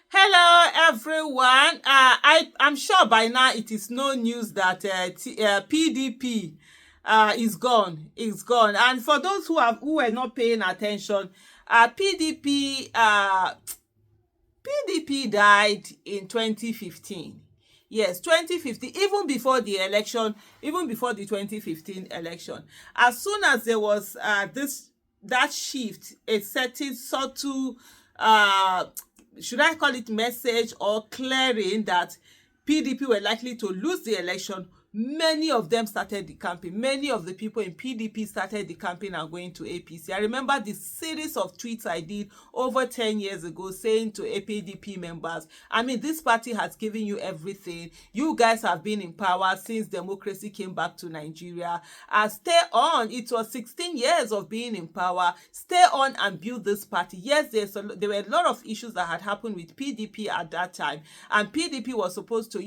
Hello, everyone. I'm sure by now it is no news that PDP is gone. It's gone. And for those who were not paying attention, PDP died in 2015. Yes, 2015, even before the election, even before the 2015 election. As soon as there was that shift, a certain subtle should I call it message or clearing that PDP were likely to lose the election, many of them started the campaign. Many of the people in PDP started the campaign and going to APC. I remember the series of tweets I did over 10 years ago saying to PDP members, I mean, this party has given you everything. You guys have been in power since democracy came back to Nigeria. Stay on. It was 16 years of being in power. Stay on and build this party. Yes, there were a lot of issues that had happened with PDP at that time. And PDP was supposed to,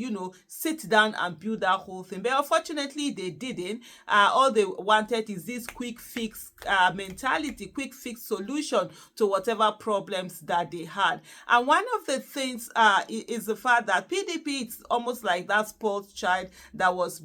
sit down and build that whole thing. But unfortunately, they didn't. All they wanted is this quick fix mentality, quick fix solution to whatever problems that they had. And one of the things is the fact that PDP is almost like that spoiled child that was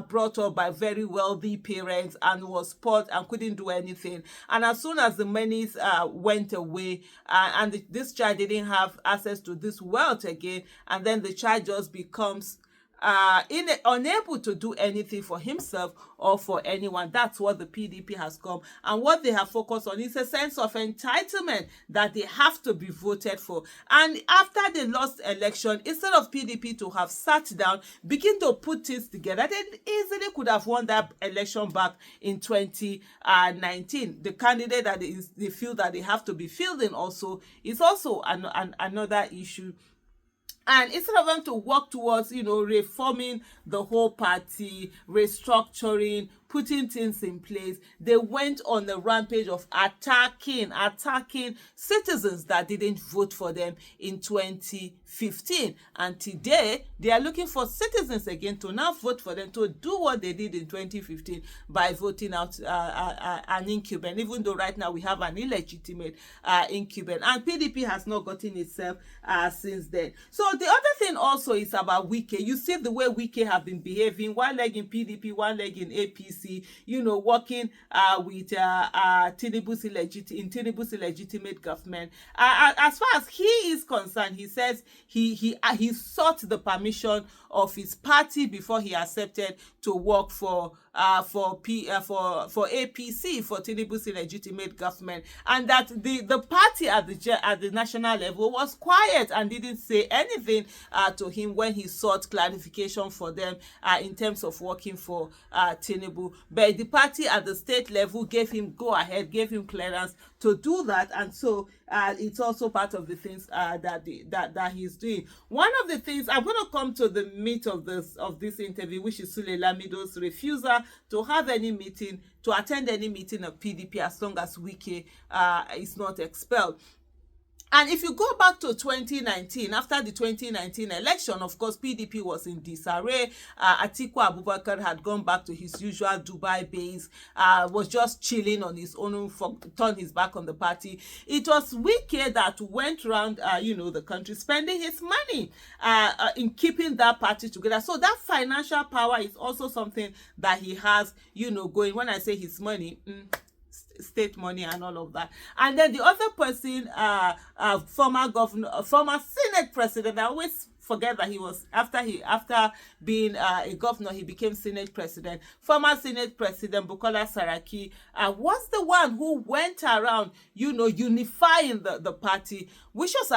brought up by very wealthy parents and was spoiled and couldn't do anything. And as soon as the monies went away and this child didn't have access to this wealth again, and then the child just becomes unable to do anything for himself or for anyone. That's what the PDP has come. And what they have focused on is a sense of entitlement that they have to be voted for. And after the lost election, instead of PDP to have sat down, begin to put things together, they easily could have won that election back in 2019. The candidate that they feel that they have to be fielding also is also another issue. And instead of them to work towards, reforming the whole party, restructuring, putting things in place, they went on the rampage of attacking citizens that didn't vote for them in 2015. And today, they are looking for citizens again to now vote for them, to do what they did in 2015 by voting out an incumbent, even though right now we have an illegitimate incumbent. And PDP has not gotten itself since then. So the other thing also is about Wike. You see the way Wike have been behaving, one leg in PDP, one leg in APC, working with Tinubu's illegitimate government. As far as he is concerned, he says he sought the permission of his party before he accepted to work for APC, for Tinubu's illegitimate government, and that the party at the national level was quiet and didn't say anything to him when he sought clarification for them in terms of working for Tinubu. But the party at the state level gave him go-ahead, gave him clearance to do that, and so it's also part of the things that he's doing. One of the things, I'm going to come to the meat of this interview, which is Sule Lamido's refusal to have any meeting, to attend any meeting of PDP as long as Wike is not expelled. And if you go back to 2019, after the 2019 election, of course, PDP was in disarray. Atiku Abubakar had gone back to his usual Dubai base, was just chilling on his own, turned his back on the party. It was Wike that went around, the country, spending his money in keeping that party together. So that financial power is also something that he has, going. When I say his money, state money and all of that. And then the other person, former Senate president, I always forget that he was, after being a governor, he became Senate president. Former Senate President Bukola Saraki was the one who went around, unifying the party, which was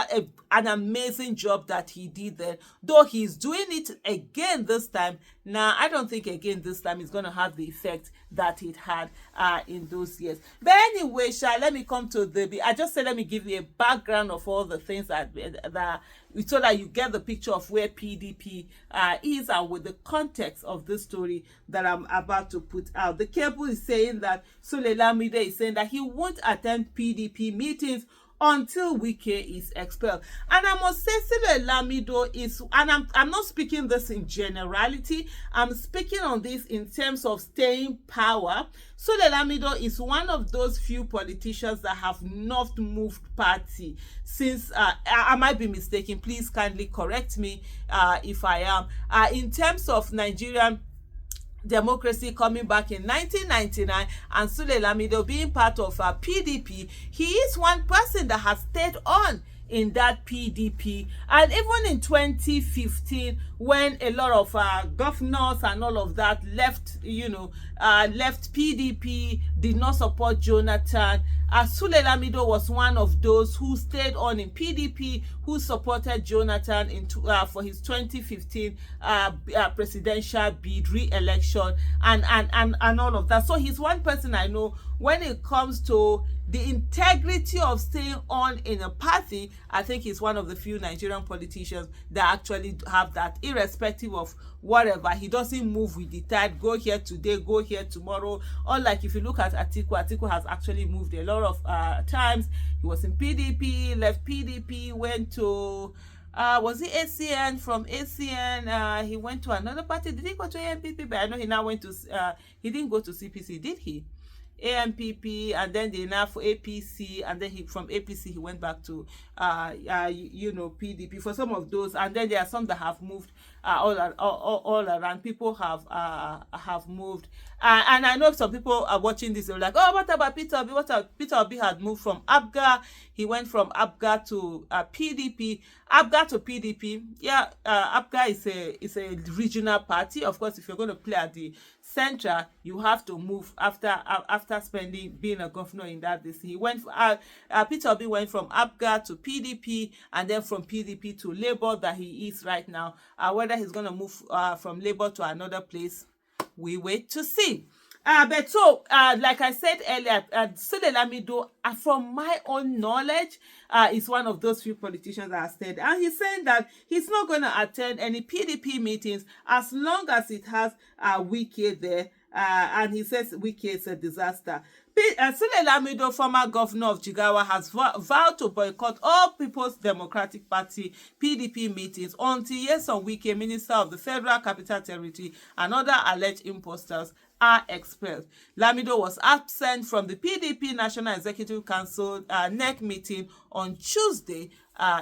an amazing job that he did then. Though he's doing it again this time, I don't think again this time it's going to have the effect that it had in those years. But anyway, let me come to I just said let me give you a background of all the things that so that you get the picture of where PDP is and with the context of this story that I'm about to put out. The cable is saying that Sule Lamido is saying that he won't attend PDP meetings until Wike is expelled. And I must say Sule Lamido is, and I'm not speaking this in generality, I'm speaking on this in terms of staying power. Sule Lamido is one of those few politicians that have not moved party since, I might be mistaken, please kindly correct me if I am. In terms of Nigerian democracy coming back in 1999 and Sule Lamido being part of PDP, he is one person that has stayed on in that PDP. And even in 2015, when a lot of governors and all of that left, left PDP, did not support Jonathan, Sule Lamido was one of those who stayed on in PDP, who supported Jonathan for his 2015 presidential bid, re-election, and all of that. So he's one person I know when it comes to the integrity of staying on in a party. I think he's one of the few Nigerian politicians that actually have that, irrespective of whatever. He doesn't move with the tide, go here today, go here tomorrow. Unlike if you look at Atiku has actually moved a lot of times. He was in PDP, left PDP, went to was it ACN? From ACN, he went to another party. Did he go to AMPP? But I know he now went to, he didn't go to CPC, did he? AMPP, and then they now for APC, and then from APC he went back to PDP for some of those, and then there are some that have moved all around. People have moved, and I know some people are watching this. They're like, oh, what about Peter Obi? Peter Obi had moved from APGA. He went from APGA to PDP. APGA to PDP. Yeah, APGA is a regional party. Of course, if you're going to play at the center, you have to move after being a governor in that district. He went Peter Obi went from APGA to PDP, and then from PDP to Labour that he is right now. Whether he's going to move from Labour to another place, we wait to see. But so, like I said earlier, Sule Lamido, from my own knowledge, is one of those few politicians that have stayed. And he's saying that he's not going to attend any PDP meetings as long as it has Wike there. And he says Wike is a disaster. Sule Lamido, former governor of Jigawa, has vowed to boycott all People's Democratic Party PDP meetings until Nyesom Wike, Minister of the Federal Capital Territory, and other alleged imposters are expelled. Lamido was absent from the PDP National Executive Council NEC meeting on Tuesday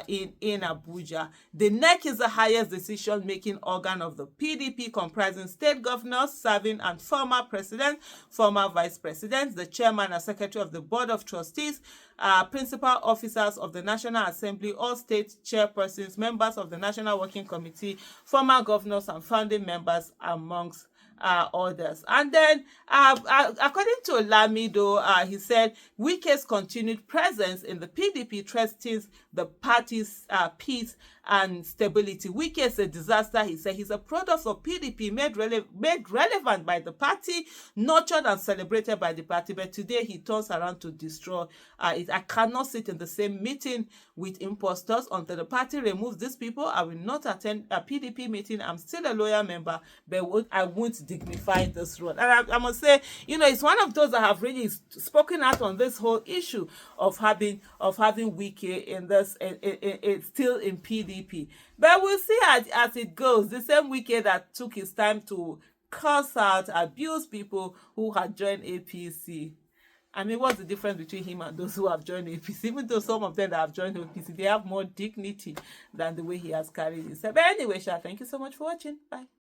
in Abuja. The NEC is the highest decision-making organ of the PDP, comprising state governors, serving and former president, former vice president, the chairman and secretary of the board of trustees, principal officers of the National Assembly, all state chairpersons, members of the National Working Committee, former governors and founding members, amongst others. And then, according to Lamido, he said Wike's continued presence in the PDP threatens the party's peace and stability. Wike is a disaster. He said he's a product of PDP made relevant by the party, nurtured and celebrated by the party, but today he turns around to destroy it. I cannot sit in the same meeting with imposters until the party removes these people. I will not attend a PDP meeting. I'm still a loyal member, but I won't dignify this role. And I must say, it's one of those that have really spoken out on this whole issue of having Wike in this, still in PDP. But we'll see as it goes. The same Wike that took his time to curse out, abuse people who had joined APC. I mean, what's the difference between him and those who have joined APC? Even though some of them that have joined APC, they have more dignity than the way he has carried himself. But anyway, Sha, thank you so much for watching. Bye.